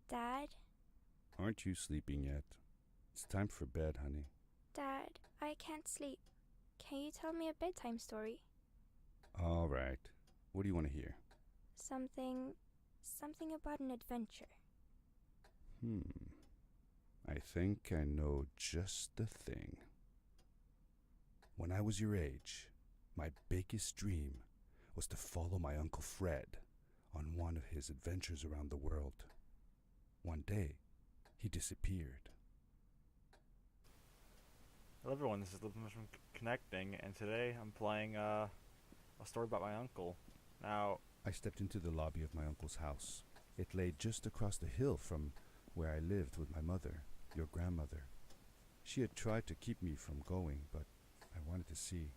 Dad? Aren't you sleeping yet? It's time for bed, honey. Dad, I can't sleep. Can you tell me a bedtime story? All right. What do you want to hear? Something about an adventure. I think I know just the thing. When I was your age, my biggest dream was to follow my Uncle Fred on one of his adventures around the world. One day, he disappeared. Hello everyone, this is LoiTheMushroom Connecting, and today I'm playing a story about my uncle. Now, I stepped into the lobby of my uncle's house. It lay just across the hill from where I lived with my mother, your grandmother. She had tried to keep me from going, but I wanted to see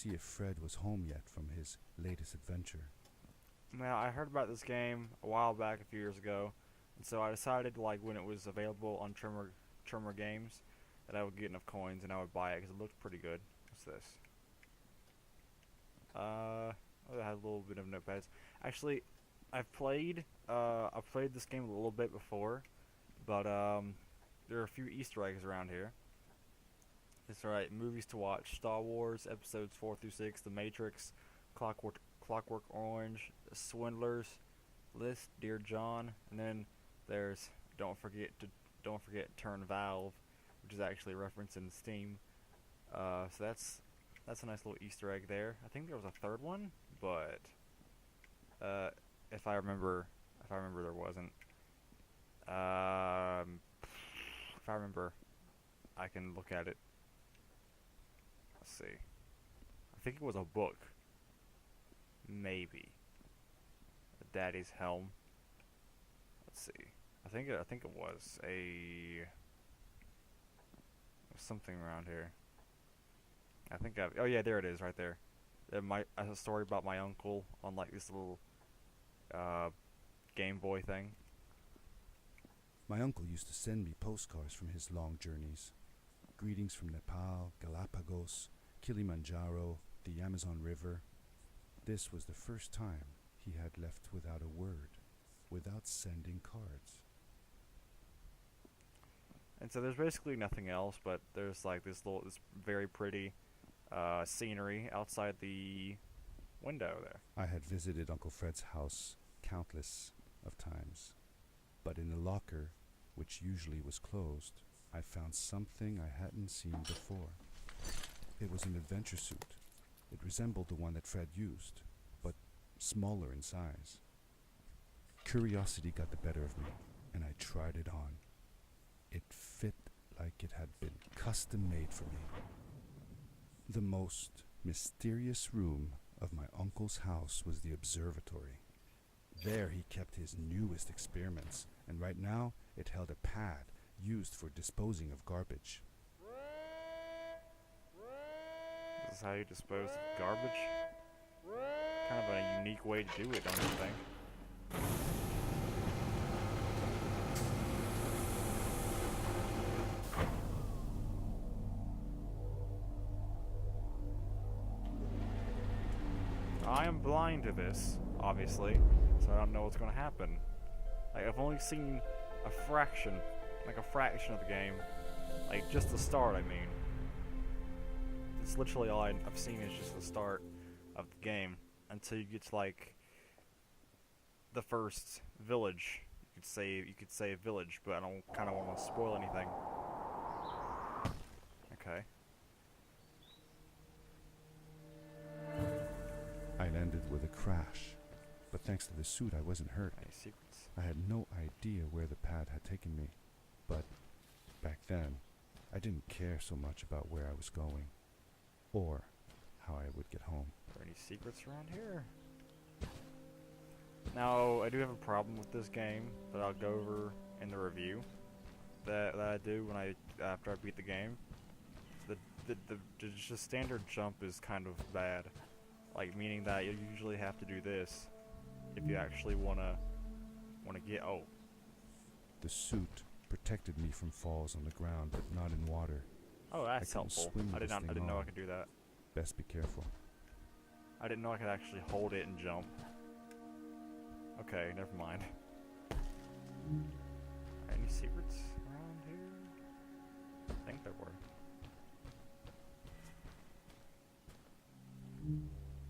if Fred was home yet from his latest adventure. now I heard about this game a while back, a few years ago, and so I decided, like, when it was available on Trimmer Games, that I would get enough coins and I would buy it because it looked pretty good. What's this? I had a little bit of notepads. Actually, I've played this game a little bit before, but there are a few Easter eggs around here. That's right, movies to watch: Star Wars episodes 4 through 6, The Matrix, Clockwork Orange, The Swindlers, List, Dear John, and then there's don't forget Turn Valve, which is actually a reference in Steam. So that's a nice little Easter egg there. I think there was a third one, but if I remember there wasn't. If I remember, I can look at it. Let's see. I think it was a book. Maybe. Daddy's Helm. Let's see. I think it was something around here. Oh yeah, there it is, right there. A story about my uncle on like this little Game Boy thing. My uncle used to send me postcards from his long journeys. Greetings from Nepal, Galapagos, Kilimanjaro, the Amazon River. This was the first time he had left without a word, without sending cards. And so there's basically nothing else, but there's like this very pretty scenery outside the window there. I had visited Uncle Fred's house countless of times, but in the locker, which usually was closed, I found something I hadn't seen before. It was an adventure suit. It resembled the one that Fred used, but smaller in size. Curiosity got the better of me, and I tried it on. It fit like it had been custom made for me. The most mysterious room of my uncle's house was the observatory. There he kept his newest experiments, and right now it held a pad used for disposing of garbage. This is how you dispose of garbage? Kind of a unique way to do it, don't you think? I am blind to this, obviously, so I don't know what's going to happen. Like, I've only seen a fraction of the game. Like, just the start, I mean. It's literally all I've seen is just the start of the game until you get to, like, the first village. You could say village, but I don't kind of want to spoil anything. Okay. I landed with a crash, but thanks to the suit I wasn't hurt. Any secrets? I had no idea where the pad had taken me, but back then, I didn't care so much about where I was going, or how I would get home. Are there any secrets around here? Now, I do have a problem with this game that I'll go over in the review that I do after I beat the game. The just standard jump is kind of bad, like meaning that you usually have to do this if you actually wanna get. Oh, The suit protected me from falls on the ground, but not in water. oh, that's helpful. I didn't know I could do that. Best be careful. I didn't know I could actually hold it and jump. Okay, never mind. Any secrets around here? I think there were.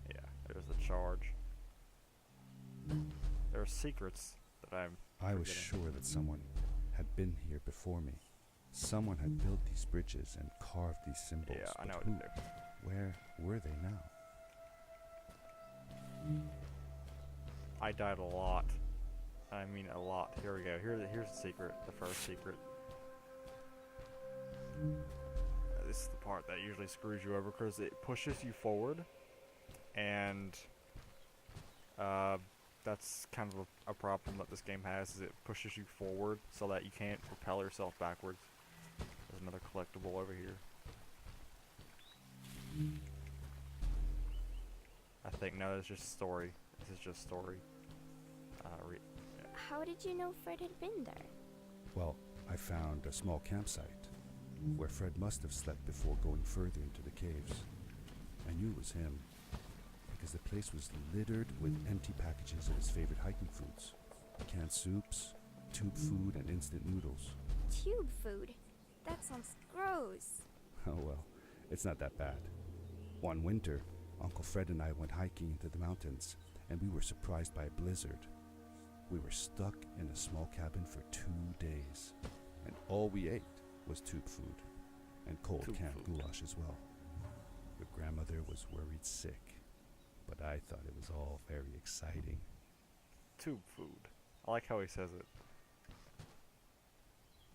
Yeah, there's the charge. There are secrets that I'm I was forgetting. sure that someone had been here before me. Someone had built these bridges and carved these symbols. Yeah, I but know what who? to do. Where were they now? I died a lot. I mean a lot. Here we go. Here's the secret. The first secret. This is the part that usually screws you over because it pushes you forward, and that's kind of a problem that this game has. Is it pushes you forward so that you can't propel yourself backwards. There's another collectible over here. I think no, it's just story. This is just story. How did you know Fred had been there? Well, I found a small campsite where Fred must have slept before going further into the caves. I knew it was him because the place was littered with empty packages of his favorite hiking foods. Canned soups, tube food, and instant noodles. Tube food? That sounds gross. Oh well, it's not that bad. One winter, Uncle Fred and I went hiking into the mountains, and we were surprised by a blizzard. We were stuck in a small cabin for 2 days, and all we ate was tube food, and cold Tube canned food. goulash as well. Your grandmother was worried sick, but I thought it was all very exciting. Tube food. I like how he says it.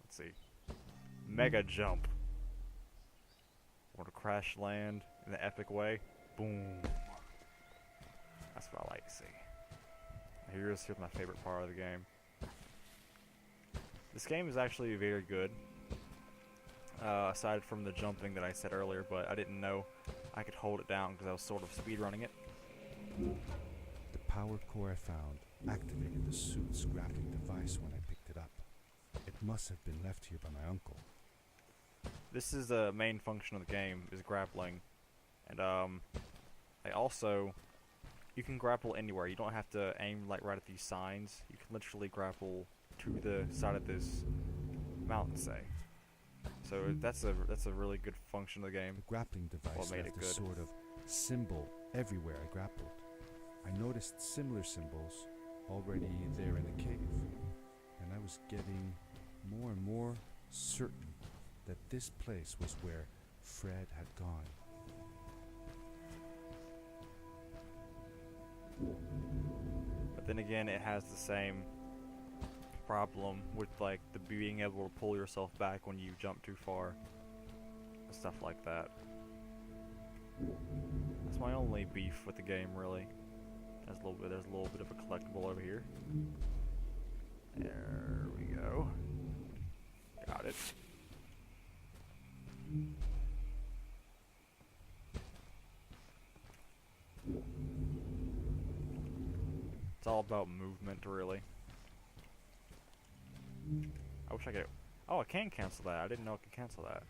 Let's see. Mega jump. Want to crash land in an epic way? Boom. That's what I like to see. Here's my favorite part of the game. This game is actually very good. Aside from the jumping that I said earlier, but I didn't know I could hold it down because I was sort of speedrunning it. The power core I found activated the suit's grappling device when I picked it up. It must have been left here by my uncle. This is the main function of the game, is grappling. And I also, you can grapple anywhere. You don't have to aim like right at these signs. You can literally grapple to the side of this mountain, say. So that's a really good function of the game. The grappling device made left it a good. sort of symbol everywhere I grappled. I noticed similar symbols already there in the cave, and I was getting more and more certain that this place was where Fred had gone. But then again, it has the same problem with like the being able to pull yourself back when you jump too far, and stuff like that. That's my only beef with the game, really. There's a little bit of a collectible over here. There we go. Got it. It's all about movement, really. I wish I could. Oh, I can cancel that. I didn't know I could cancel that.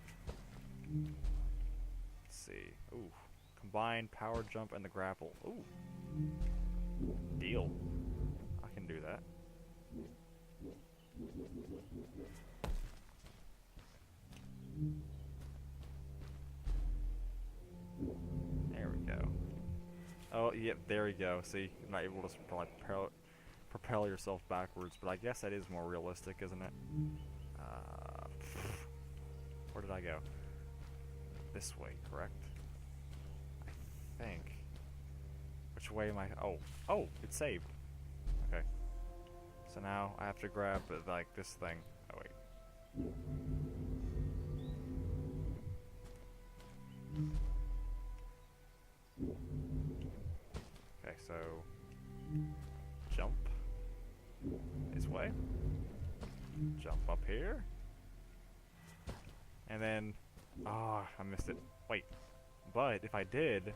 Let's see. Ooh. Combine power jump and the grapple. Ooh. Deal. I can do that. There we go. Oh, yep, there we go. See, you're not able to propel yourself backwards, but I guess that is more realistic, isn't it? Where did I go? This way, correct? I think. Which way am I? Oh, it's saved. Okay. So now I have to grab like this thing. Oh wait. Okay, so jump this way. Jump up here. And then I missed it. Wait. But if I did,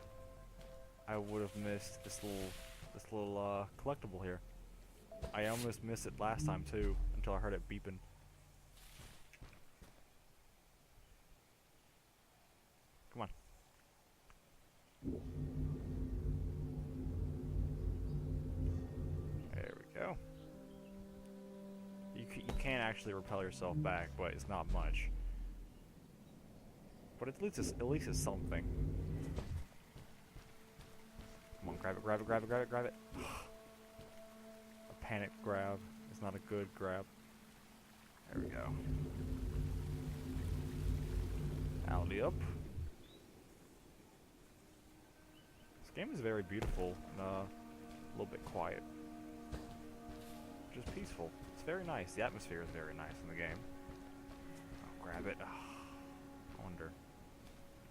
I would have missed this little collectible here. I almost missed it last time too until I heard it beeping. Come on. There we go. You you can actually repel yourself back, but it's not much. But at least it's something. Come on, grab it, grab it, grab it, grab it, grab it. A panic grab is not a good grab. There we go. Alley up. This game is very beautiful and a little bit quiet. Just peaceful. It's very nice. The atmosphere is very nice in the game. Oh, grab it. I wonder.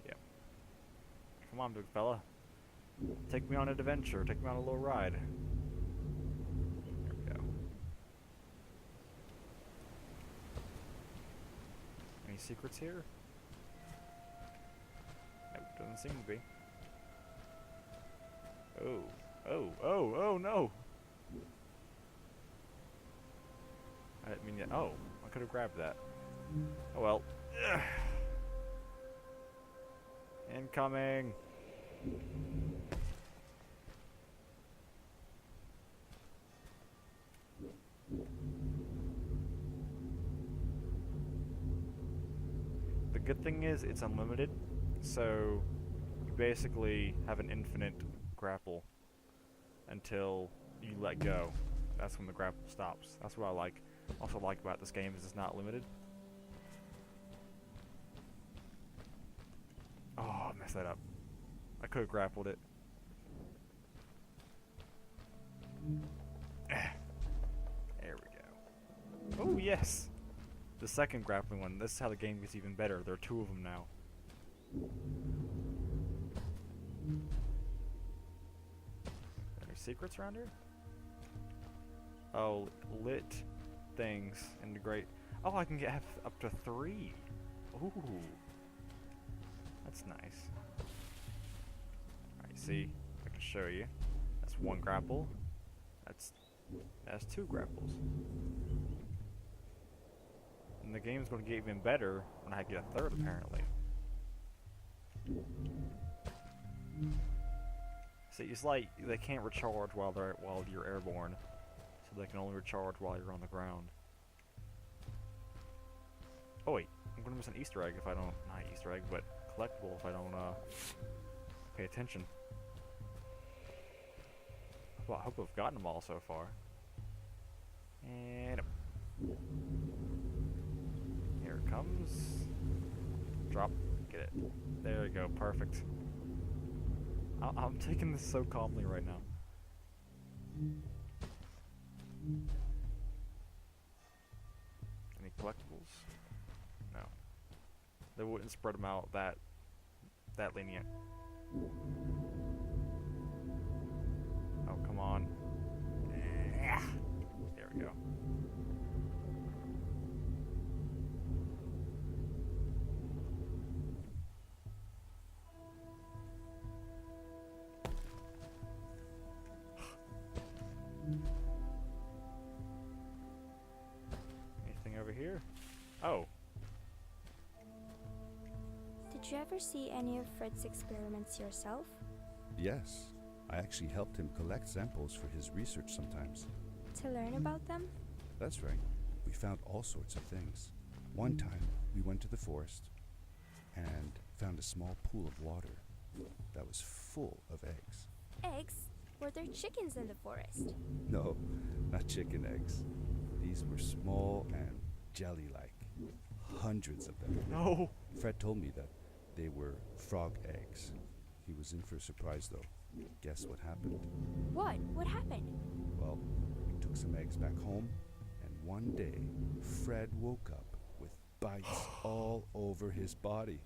Yep. Come on, big fella. Take me on an adventure. Take me on a little ride. There we go. Any secrets here? Nope, doesn't seem to be. Oh no! I didn't mean to. Oh, I could have grabbed that. Oh well. Ugh. Incoming! The good thing is it's unlimited, so you basically have an infinite grapple until you let go. That's when the grapple stops. That's what I like. Also like about this game is it's not limited. Oh, I messed that up. I could have grappled it. There we go. Oh yes! The second grappling one. This is how the game gets even better. There are two of them now. Any secrets around here? Oh, lit things integrate. Oh, I can have up to 3. Ooh, that's nice. Alright, see, I can show you. That's 1 grapple. That's 2 grapples. And the game's going to get even better when I get a 3rd, apparently. See, it's like they can't recharge while you're airborne, so they can only recharge while you're on the ground. Oh wait, I'm gonna miss an Easter egg if I don't, not Easter egg, but collectible if I don't pay attention. Well, I hope I've gotten them all so far. And here it comes. Drop, get it. There we go, perfect. I'm taking this so calmly right now. Any collectibles? No. They wouldn't spread them out that lenient. Oh, come on. There we go. Anything over here? Oh. Did you ever see any of Fred's experiments yourself? Yes, I actually helped him collect samples for his research sometimes. To learn about them? That's right. We found all sorts of things. One time, we went to the forest and found a small pool of water that was full of eggs. Eggs? Were there chickens in the forest? No, not chicken eggs. These were small and jelly-like. Hundreds of them. No! Fred told me that they were frog eggs. He was in for a surprise, though. Guess what happened? What? What happened? Well, we took some eggs back home, and one day, Fred woke up with bites all over his body.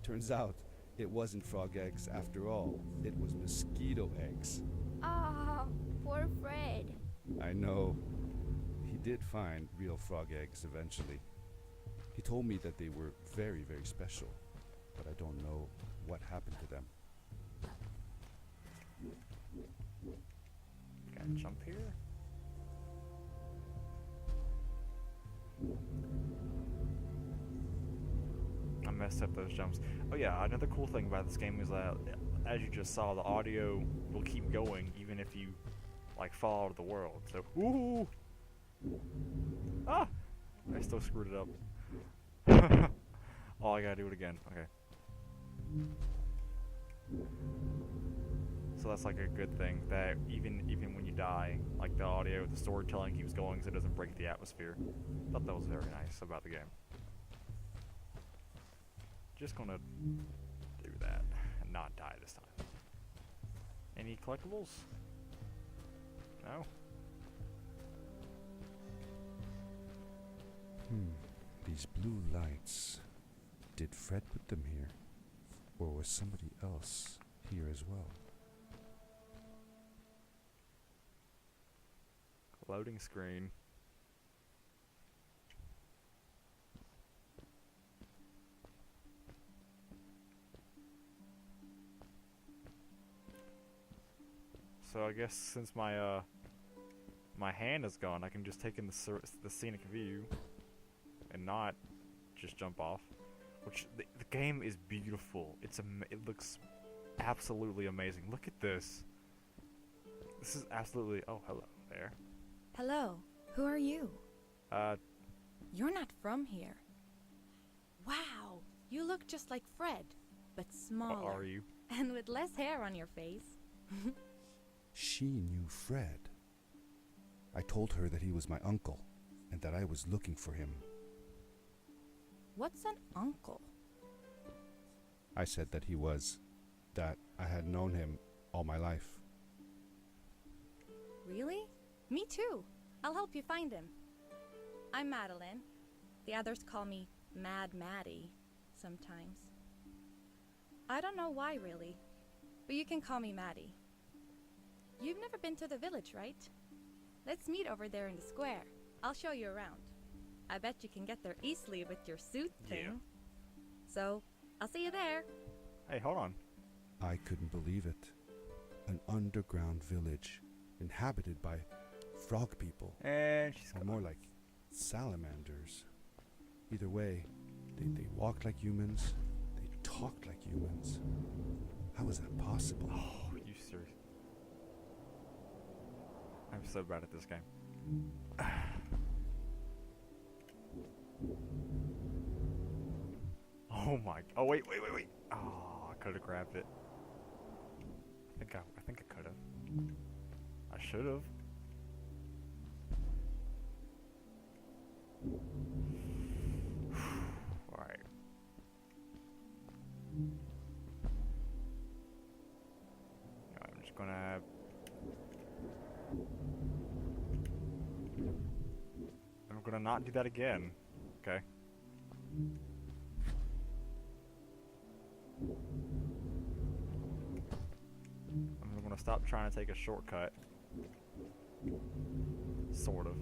Turns out, it wasn't frog eggs after all. It was mosquito eggs. Ah, poor Fred. I know. He did find real frog eggs eventually. He told me that they were very, very special, but I don't know what happened to them. Can I jump here? I messed up those jumps. Oh yeah, another cool thing about this game is that, as you just saw, the audio will keep going even if you, like, fall out of the world. So, ooh! Ah! I still screwed it up. Oh, I gotta do it again. Okay. So that's like a good thing, that even when you die, like the audio, the storytelling keeps going so it doesn't break the atmosphere. Thought that was very nice about the game. Just gonna do that and not die this time. Any collectibles? No? These blue lights. Did Fred put them here? Or was somebody else here as well? Loading screen. So I guess since my my hand is gone, I can just take in the scenic view and not just jump off. Which the game is beautiful. It looks absolutely amazing. Look at this. This is absolutely. Oh, hello there. Hello, who are you? You're not from here. Wow, you look just like Fred, but smaller. What are you? And with less hair on your face. She knew Fred. I told her that he was my uncle, and that I was looking for him. What's an uncle? I said that he was, that I had known him all my life. Really? Me too. I'll help you find him. I'm Madeline. The others call me Mad Maddie sometimes. I don't know why really, but you can call me Maddie. You've never been to the village, right? Let's meet over there in the square. I'll show you around. I bet you can get there easily with your suit thing. Yeah. So, I'll see you there. Hey, hold on. I couldn't believe it. An underground village, inhabited by frog people. And she's Or more like salamanders. Either way, they walked like humans, they talked like humans. How is that possible? Oh, you serious? I'm so bad at this game. Oh my! Oh wait! Oh, I could have grabbed it. I think I could have. I should have. All right. I'm just gonna. I'm gonna not do that again. Okay. I'm gonna stop trying to take a shortcut. Sort of.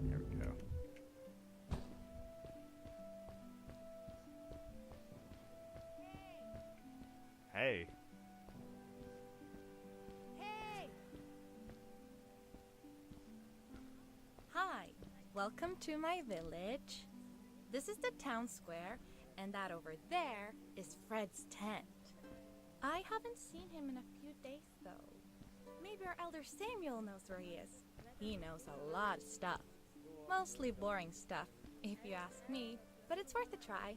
There we go. Hey. Hey! Hi, welcome to my village. This is the town square, and that over there is Fred's tent. I haven't seen him in a few days, though. Maybe our elder Samuel knows where he is. He knows a lot of stuff. Mostly boring stuff, if you ask me, but it's worth a try.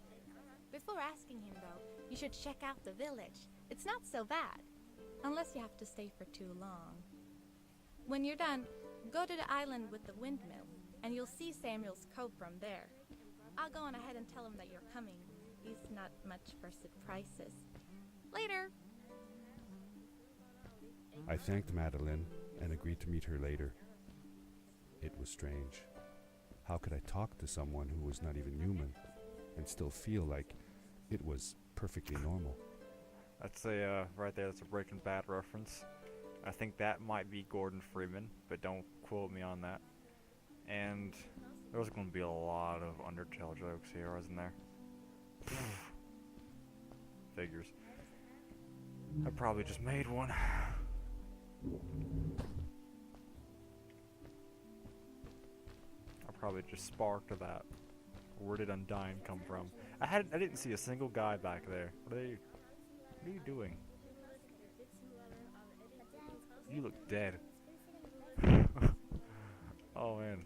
Before asking him, though, you should check out the village. It's not so bad, unless you have to stay for too long. When you're done, go to the island with the windmill, and you'll see Samuel's cove from there. I'll go on ahead and tell him that you're coming. He's not much for surprises. Later! I thanked Madeline and agreed to meet her later. It was strange. How could I talk to someone who was not even human and still feel like it was perfectly normal? That's a, right there, that's a Breaking Bad reference. I think that might be Gordon Freeman, but don't quote me on that. And there was going to be a lot of Undertale jokes here, wasn't there? Figures. I probably just made one. I probably just sparked that. Where did Undyne come from? I didn't see a single guy back there. What are you doing? You look dead. Oh man.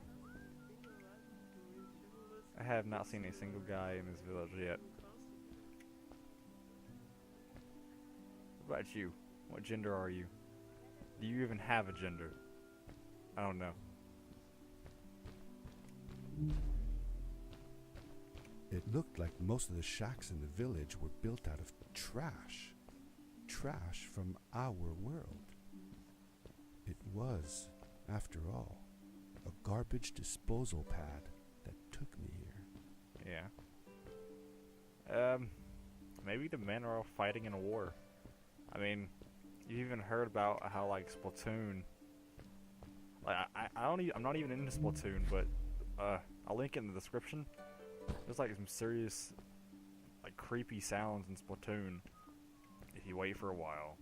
I have not seen a single guy in this village yet. What about you? What gender are you? Do you even have a gender? I don't know. It looked like most of the shacks in the village were built out of trash. Trash from our world. It was, after all, a garbage disposal pad that took me here. Yeah. Maybe the men are all fighting in a war. I mean, you even heard about how like Splatoon. Like I'm not even into Splatoon, but I'll link it in the description. There's like some serious, like creepy sounds in Splatoon if you wait for a while.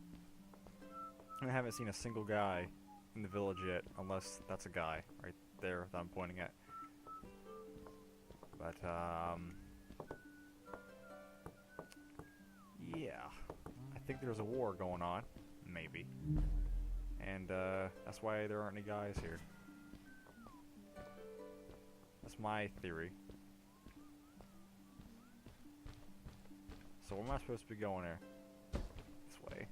I haven't seen a single guy in the village yet, unless that's a guy right there that I'm pointing at. But yeah, I think there's a war going on, maybe, and that's why there aren't any guys here. That's my theory. So where am I supposed to be going here? This way.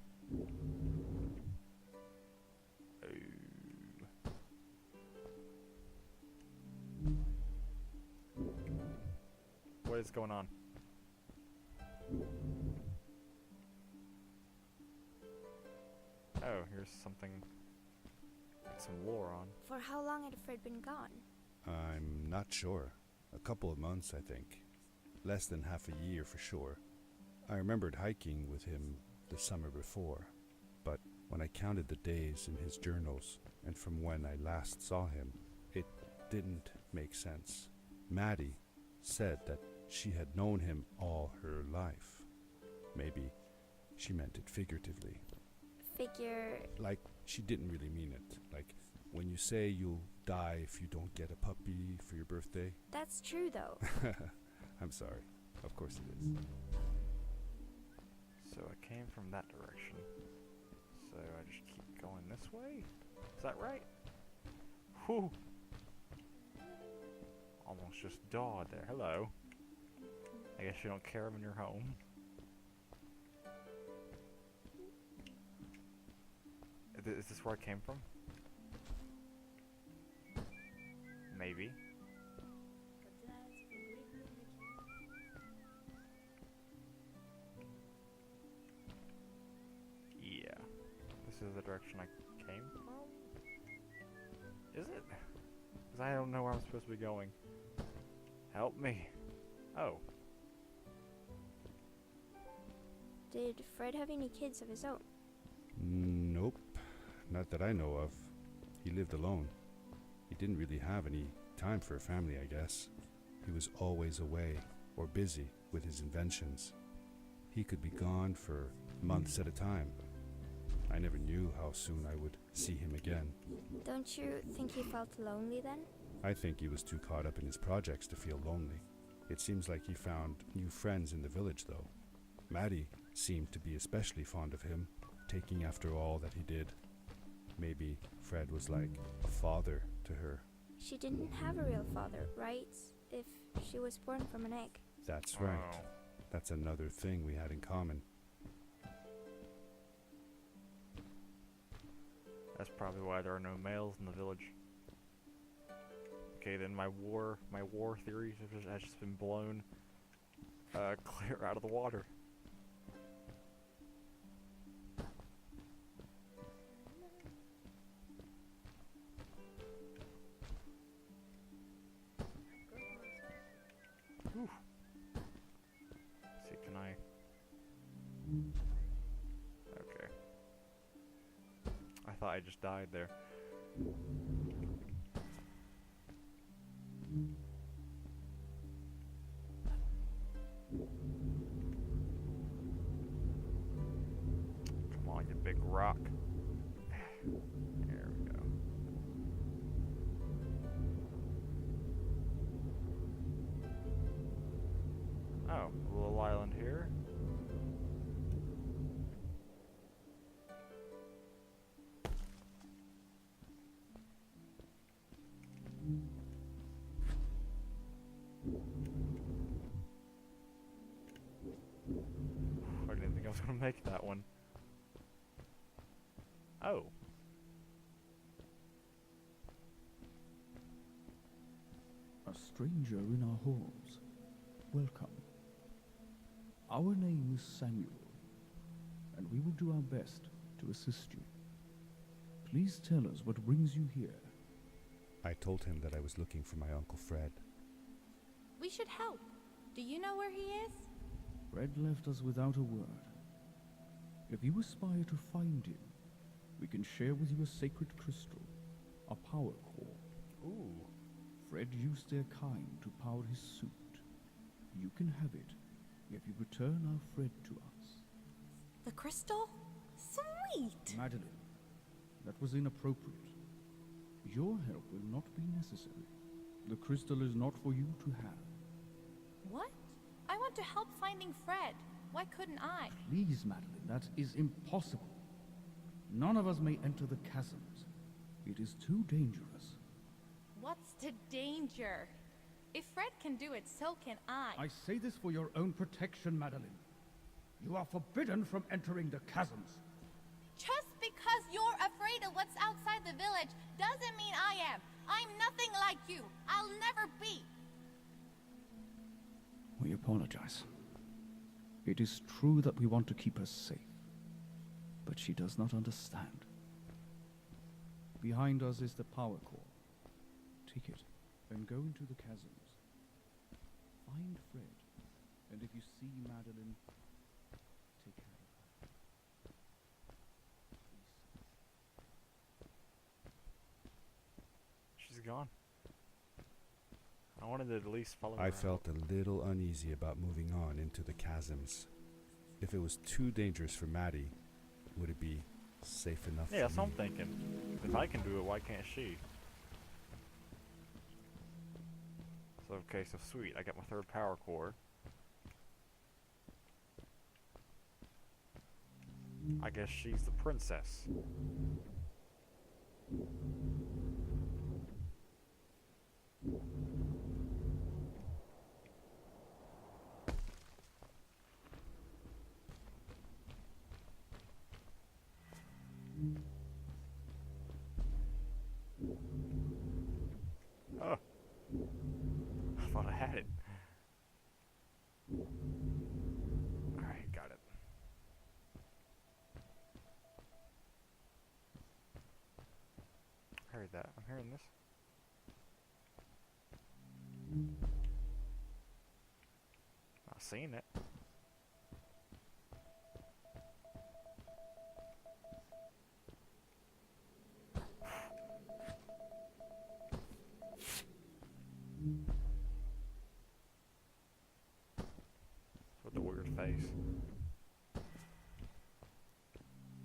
What is going on? Oh, here's something. Some lore on. For how long had Fred been gone? I'm not sure. A couple of months, I think. Less than half a year for sure. I remembered hiking with him the summer before, but when I counted the days in his journals and from when I last saw him, it didn't make sense. Maddie said that she had known him all her life. Maybe she meant it figuratively. Like, she didn't really mean it. Like, when you say you'll die if you don't get a puppy for your birthday. That's true, though. I'm sorry. Of course it is. So I came from that direction. So I just keep going this way? Is that right? Whew! Almost just died there. Hello. I guess you don't care when you're home. Is this where I came from? Maybe. Yeah. This is the direction I came from? Is it? Because I don't know where I'm supposed to be going. Help me. Oh. Did Fred have any kids of his own? Nope. Not that I know of. He lived alone. He didn't really have any time for a family, I guess. He was always away or busy with his inventions. He could be gone for months at a time. I never knew how soon I would see him again. Don't you think he felt lonely then? I think he was too caught up in his projects to feel lonely. It seems like he found new friends in the village, though. Maddie seemed to be especially fond of him, taking after all that he did. Maybe Fred was like a father to her. She didn't have a real father, right? If she was born from an egg. That's right. That's another thing we had in common. That's probably why there are no males in the village. Okay, then my war theory has just been blown clear out of the water. Whew. See, can I? Okay. I thought I just died there. Come on, you big rock. There we go. Oh, a little island here. I didn't think I was gonna make that one. Oh. A stranger in our halls. Welcome. Our name is Samuel, and we will do our best to assist you. Please tell us what brings you here. I told him that I was looking for my Uncle Fred. We should help. Do you know where he is? Fred left us without a word. If you aspire to find him, we can share with you a sacred crystal, a power core. Ooh. Fred used their kind to power his suit. You can have it if you return our Fred to us. The crystal? Sweet! Madeline, that was inappropriate. Your help will not be necessary. The crystal is not for you to have. What? I want to help finding Fred. Why couldn't I? Please, Madeline, that is impossible. None of us may enter the chasms. It is too dangerous. What's the danger? If Fred can do it, so can I. I say this for your own protection, Madeline. You are forbidden from entering the chasms. Just because you're afraid of what's outside the village doesn't mean I am. I'm nothing like you. I'll never be. We apologize. It is true that we want to keep her safe, but she does not understand. Behind us is the power core. Take it, and go into the chasms. Find Fred, and if you see Madeline, take care of her. She's gone. I wanted to at least follow her I out. felt a little uneasy about moving on into the chasms. If it was too dangerous for Maddie, would it be safe enough Yeah, that's for what me? I'm thinking. If I can do it, why can't she? So, okay, so sweet. I got my third power core. I guess she's the princess. Oh. I thought I had it. Alright, got it. I heard that. I'm hearing this. Not seeing it. With the weird face.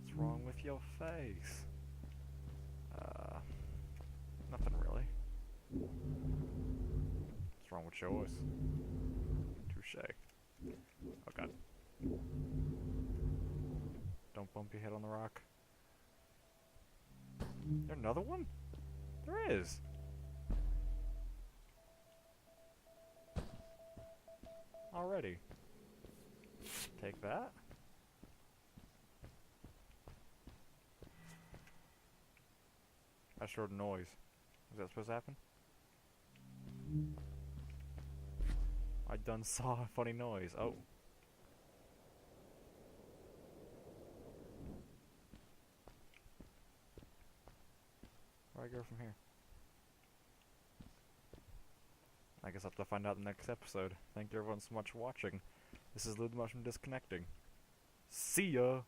What's wrong with your face? Nothing really. What's wrong with yours? Touche. Oh god. Don't bump your head on the rock. There another one? There is. Already. Take that. I just heard a noise. Was that supposed to happen? I done saw a funny noise. Oh. Where do I go from here? I guess I'll have to find out in the next episode. Thank you everyone so much for watching. This is LoiTheMushroom disconnecting. See ya!